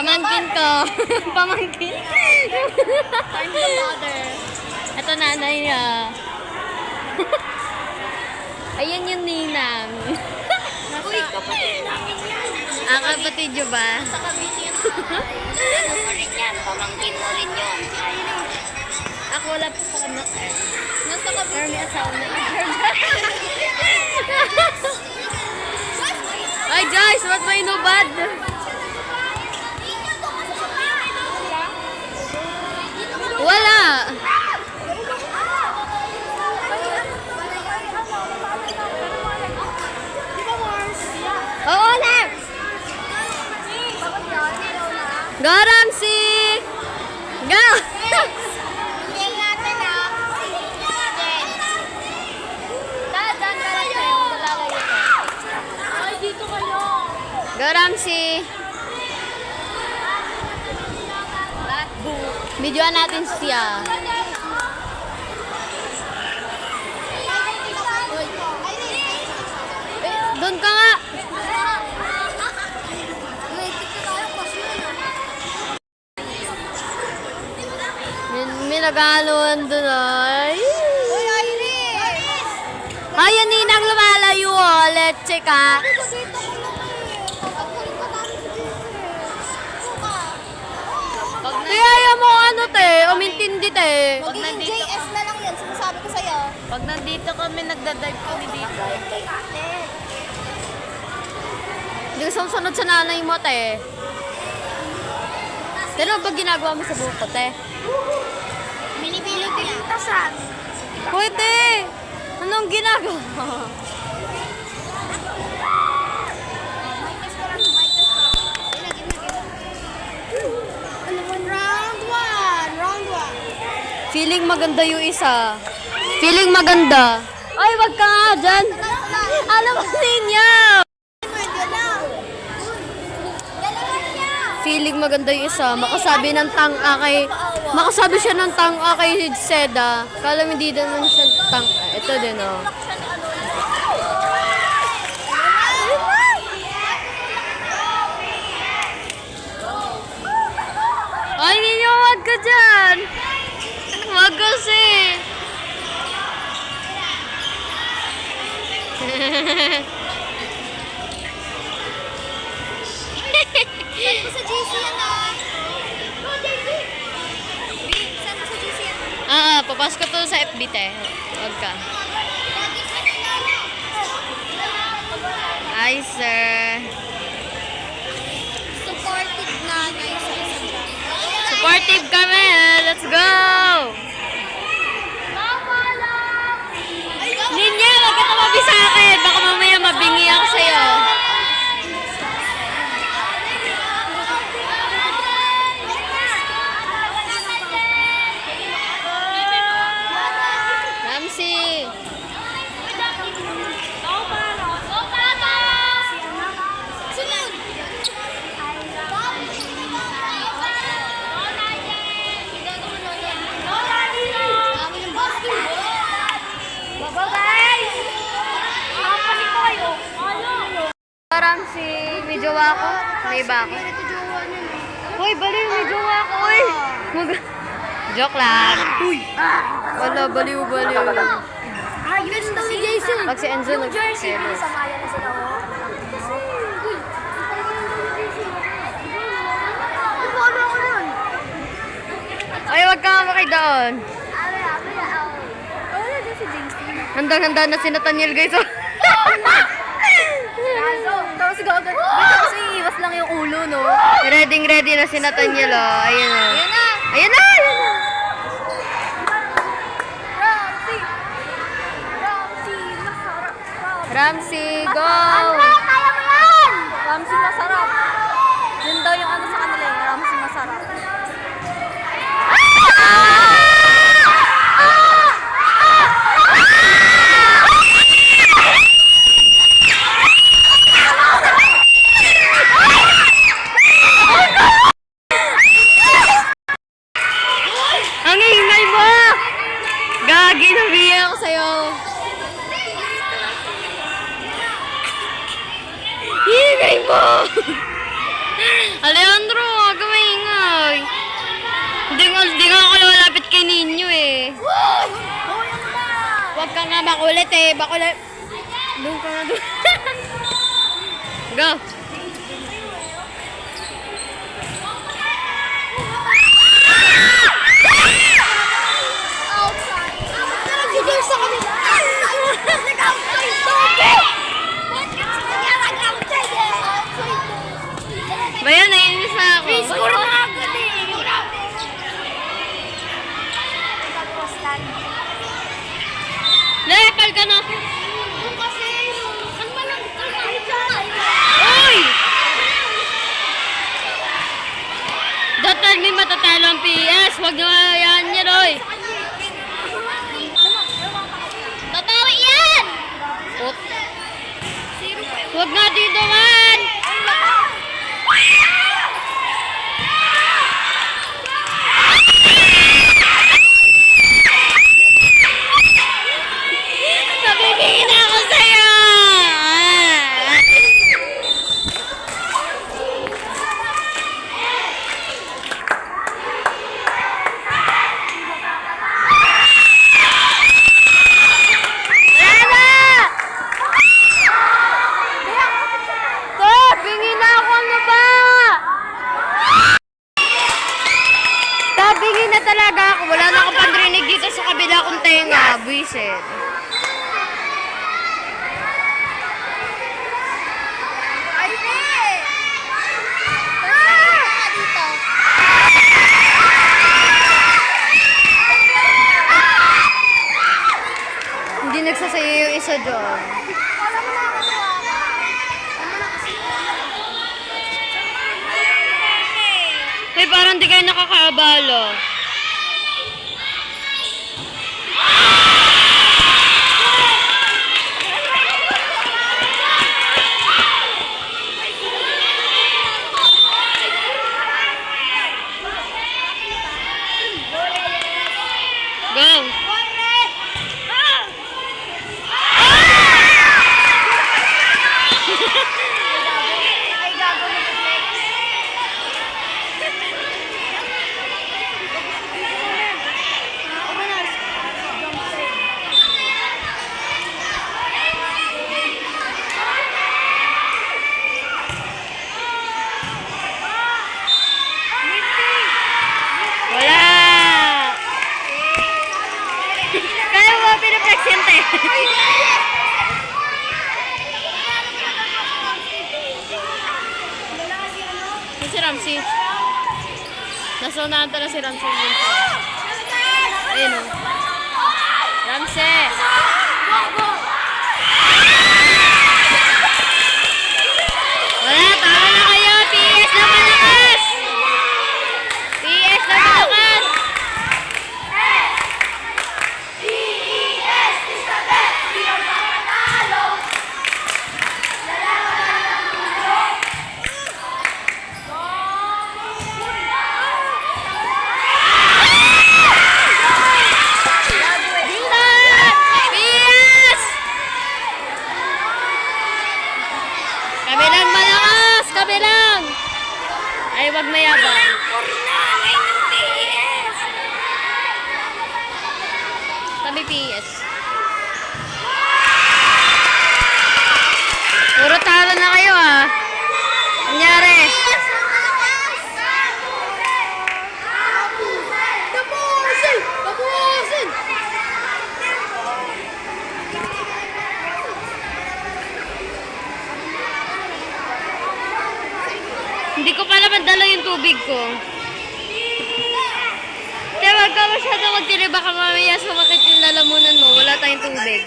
Pamangkin ko. Pamangkin. I'm the mother. Ito nanay niya. Ayan yung ninang. Uy, kapatid namin yan. Ang kapatid nyo ba? Sa Cavite yan. Ano mo rin yan? Pamangkin mo rin yun. Ako wala po sa anak. Nasa Cavite. Pero may asawa na. Ay, Joyce, ba't may nubad? Wala. Oo, Lex. Go, Ramsey. Go. Tingnan natin ah. Dadan ka lang kayo. Ay, dito kayo. Go, Ramsey. Videoan natin siya. Doon ka nga. May nag-aaluan doon ay. Uy, Iris! Ay, yan ninang lumalayo oh. Let's check ha. Kaya mo ano te, umintindi te. Magiging JS na lang yan, sinasabi ko sa'yo. Pag nandito kami, nagdadive kami dito. Hindi ka sumusunod sa nanay mo te. Pero ano ba ginagawa mo sa buko te? Minipili pintasan. Pwede! Anong ginagawa? Round 1. Feeling maganda yung isa. Feeling maganda. Ay, wag ka nga dyan. Alam mo niya. Feeling maganda yung isa. Makasabi ng tanga kay... Makasabi siya ng tanga kay Seda. Kala mo hindi naman siya tanga. Ito din oh. Ay, ninyo, wag ka dyan. Wag kasi. Send ko sa GC yan ah. Go, JC! Send mo sa GC yan. Papasok ko to sa FB te. Wag ka. Hi, sir. Supported na guys sa isang Supportive kami. Let's go! Ninya, wag ka tumabi sa akin. Baka mamaya mabingi ako sa'yo. Ramsey! Ramsey, may jowa ako. May iba ako. Hoy, baliw, may jowa ako. Uy! Joke lang. Uy! Wala, baliw. Ay, ganda si Jason. Pag si Enzo nag-selos. Samayan na sila ko. Ano ako nun? Ay, wag ka nga doon. Wala dyan si Jason. Handang-handa na si Nathaniel, guys. Tapos gagawin. Kasi iwas lang yung ulo, no? Ready na si Nathaniel, oh. Ayun, oh. Ayan na. Ayun na! Ramsey, go! Kaya mo yan! Ramsey, masarap. Yun daw yung ano sa kanila, yung Ramsey, masarap. Ang ingay mo! Gagi, nabiya ako sa'yo. Ingay mo! Alejandro, wag Hindi nga ako lalapit kay Ninyo eh. Uy! Uy, ano ba? Huwag ka nga makulit eh. Bakulit. Doon ka nga doon. Go. Outside. Nag-judge sa kanila. Nag-outside. Topi! Bakit sa kanya nag-outside eh? Outside. Bayan, naiinis na ako. Score na agad eh. Tapos lang. Lepal ka na. Kasi, ano ba lang? Uy! Don't tell me matatalo ang PS. Huwag na yan yan, oy. Babawi yan! Oop. Huwag nga dito man. Nabibigyan ako sa'yo. Wala na! Stop! Hingi na ako, ano ba? Tabingi na talaga ako. Wala na akong pandrinig dito sa kabila kong tenga. Buisit. Ay, dito. Hindi nagsasayo yung isa dyan. Wala mo na ako tuwa. Ano na kasi? Hoy, parang di kayo nakakaabalo. Go! Ay, gago mo flex. Wala! Kaya mo ba pinaplex yan, te? Yung si Ramsey. Nasunahan talaga si Ramsey. Ayun o. Ramsey! Wala, tama na kayo! PS na malakas! PS na malakas! PS! Kabilang malakas! Kabilang! Ay, wag mayabang. Sabi PS. Puro talo na kayo ah. Nangyari. Tapusin! Tapusin! Hindi ko pa naman dala yung tubig ko. Kaya wag ka masyadong magtili, baka mamaya sumakit yung lalamunan mo. Wala tayong tubig.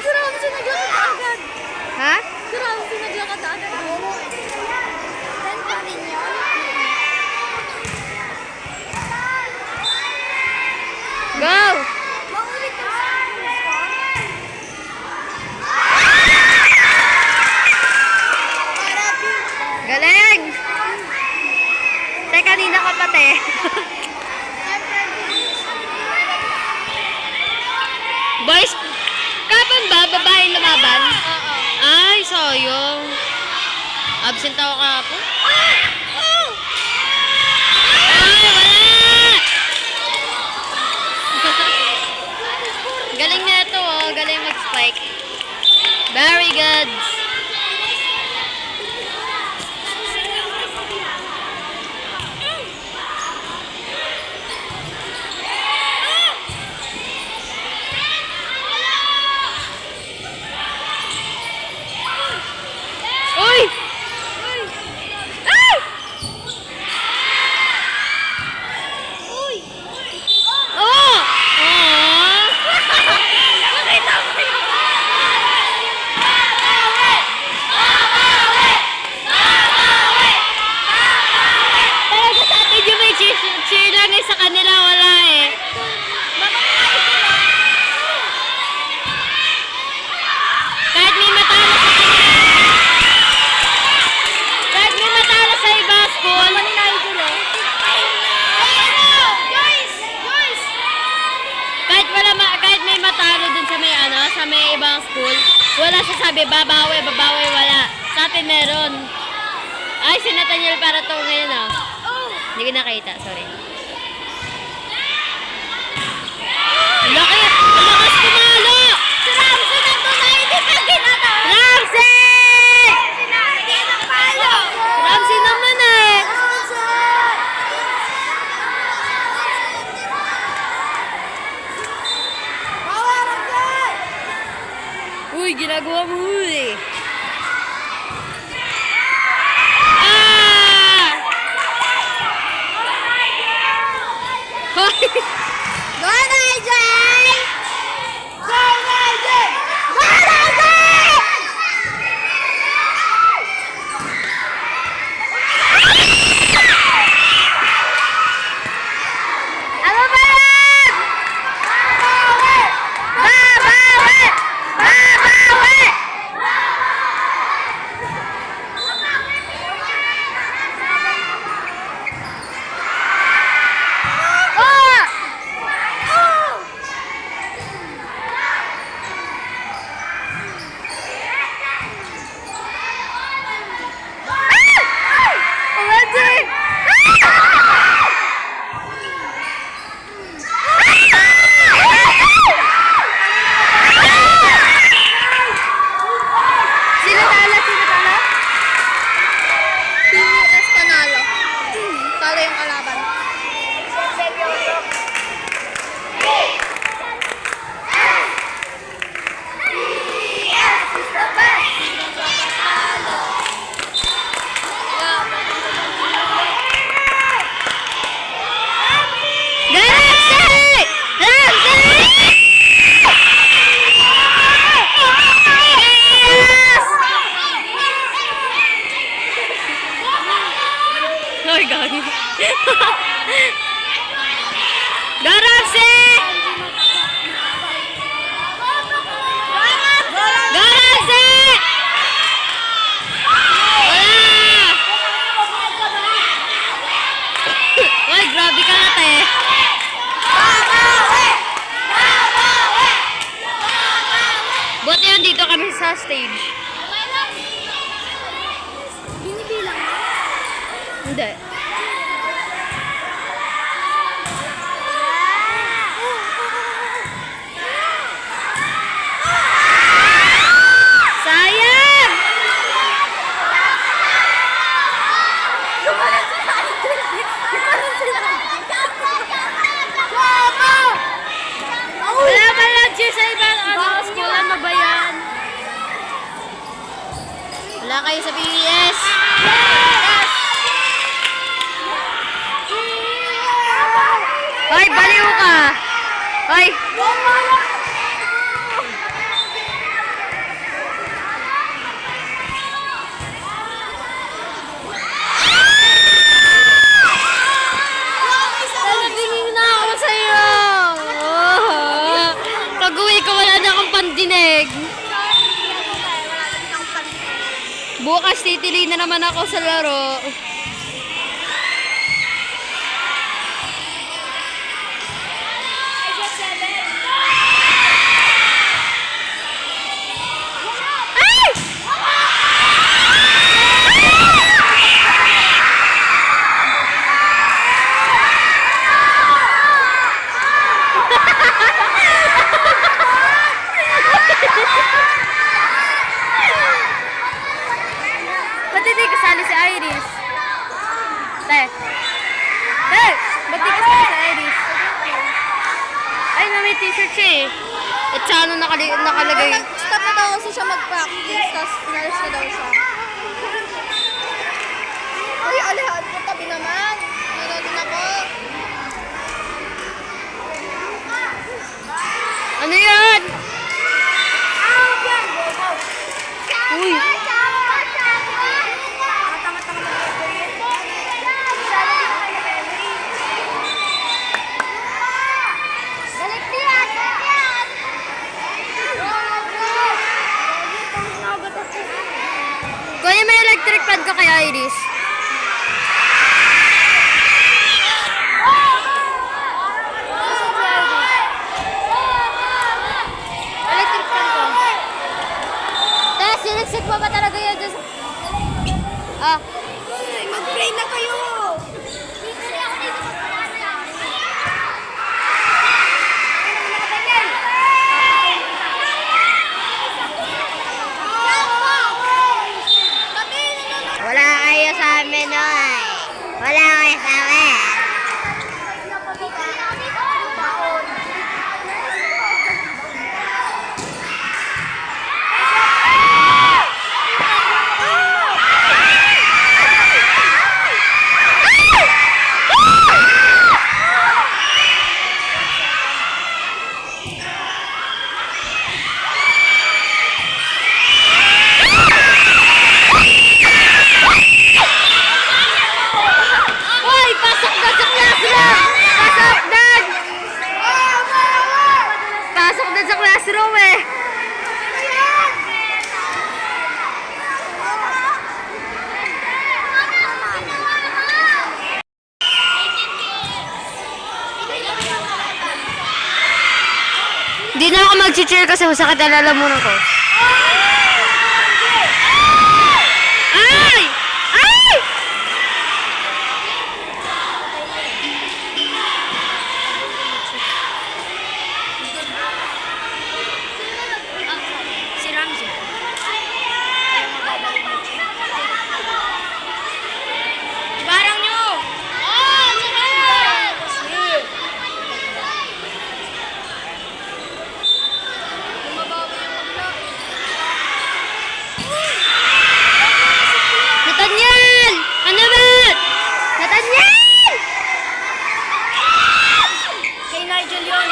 Sarap sinaglakad agad. Ha? Sarap sinaglakad agad. Dan pa rin yun. Go! Maulit ka sa Galing! Teka, kanina ka pa, te. Boys, kapan ba? Babae lumaban? Oo. Ay, sayang. Absent ako kahapon. buds. Uy! Ay! Oh! Oh! Talaga sa atin yung may cheer lang eh, sa kanila wala eh. Kahit may matalo sa kanila. Kahit may matalo sa iba school. Kahit may matalo dun sa may sa may ibang school, wala sasabi babawi, wala. Sa atin meron. Ay, si Nathaniel para to ngayon Hindi ko nakita, sorry. Laki! Lakas kumalo! Si Ramsey na tunay, hindi pa ginata. Ramsey! Hindi na palo. Ramsey naman eh! Uy, ginagawa mo eh. Ah! Hoy! Go, Nigel! Go, Nigel! Go, Nigel! Ano ba yan? Babawi! Babawi! Sino tala? PS panalo. Talo yung kalaban. Ramsey! Ay, gagi. Go, Ramsey! Go, Ramsey! Wala! Ay, grabe ka na, te. Buti yun, dito kami sa stage. Binibilang mo? Hindi. Sayang! Gumalan sila! Gumalan sila! Wala ba lang cheer sa ibang school? Ano ba yan? Wala kayo sa PBS. Hoy, baliw ka! Hoy! Nalabingin na ako sa'yo! Oh, pag-uwi ko, wala na akong pandinig. Bukas titili na naman ako sa laro. t-shirt siya eh. At sa ano nakalagay? Stop na daw kasi siya mag-practice, tapos pinalis na daw siya. Uy, alihan mo, tabi naman. Nanonood ako. Ano yan? Uy. Kuya, may electric pad ka kaya, Iris? Electric fan ko. Tess, siniksik pa ba talaga yan dyan? Ah, Uy, mag-pray na kayo. wala kayo sa amin, oy. Wala kayo sa amin. Hoy, pasok na sa classroom! Pasok na! Pasok na sa classroom eh! Hindi na ako mag-cheer kasi masakit ang lalamunan ko. Ay! Ay! Si Ramsey. Barang nyo! Oh, sige! Nathaniel! Ano ba? Nathaniel! Kay Nigel yun.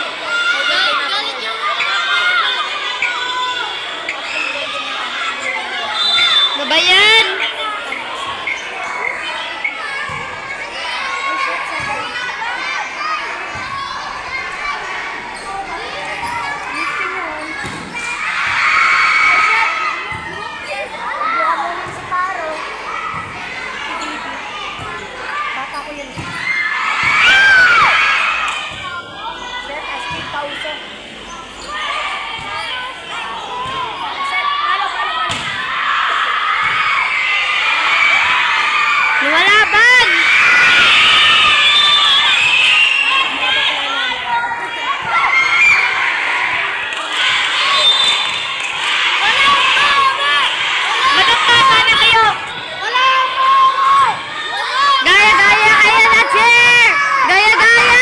Ano ba yan? Bata ko yun. Set as 8,000. Set, palo. Lumalaban! Matapata na kayo! Gaya-gaya kayo na cheer! Gaya-gaya!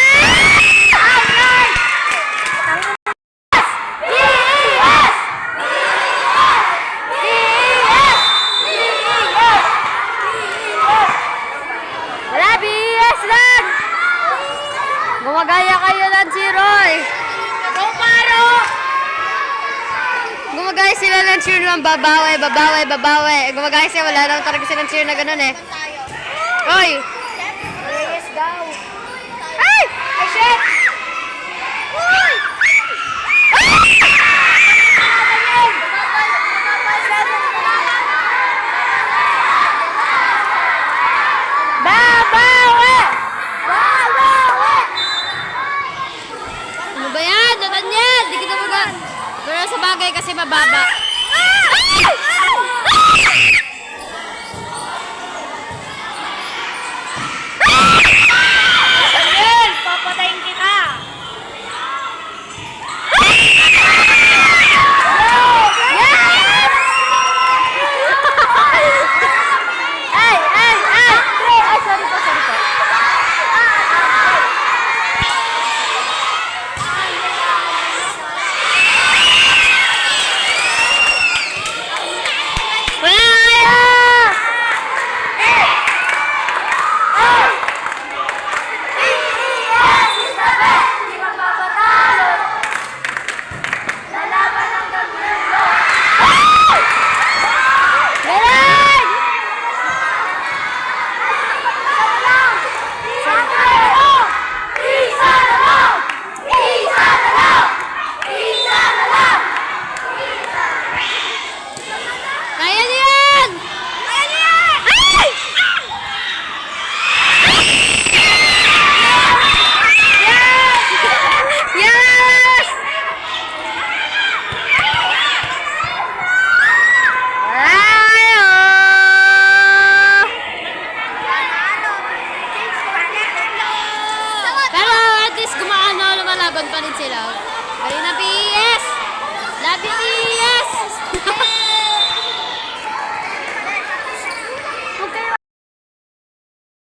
Wala, BS lang! Gumagaya kayo ng cheer, oy! Go, Paro! Gumagaya sila ng cheer naman, babawi. Gumagaya sila, wala lang talaga silang cheer na ganun eh. Oy! Reyes daw. Ay! Ay, shit!